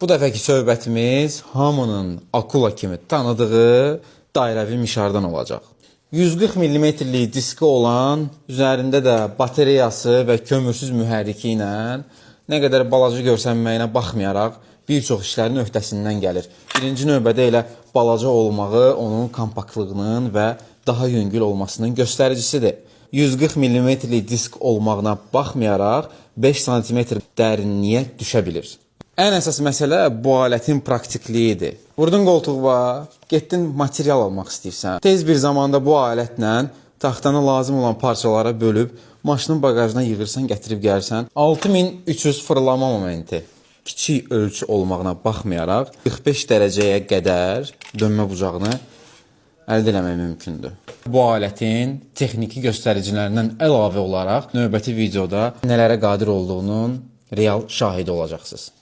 Bu dəfəki söhbətimiz hamının akula kimi tanıdığı dairəvi mişardan olacaq. 140 mm-lik diski olan, üzərində də bateriyası və kömürsüz mühərriki ilə nə qədər balaca görsənməyinə baxmayaraq bir çox işlərin öhdəsindən gəlir. Birinci növbədə elə balaca olmağı onun kompaktlığının və daha yüngül olmasının göstəricisidir. 140 mm-lik disk olmağına baxmayaraq 5 sm dərinliyə düşə bilir. Ən əsas məsələ bu alətin praktikliyidir. Vurdun qoltuğa, getdin material almaq istəyirsən. Tez bir zamanda bu alətlə taxtana lazım olan parçalara bölüb maşının bagajına yığırsan, gətirib gəlirsən. 6300 fırlama momenti kiçik ölçü olmağına baxmayaraq 45 dərəcəyə qədər dönmə bucağını əldə etmək mümkündür. Bu alətin texniki göstəricilərindən əlavə olaraq növbəti videoda nələrə qadir olduğunun real şahidi olacaqsınız.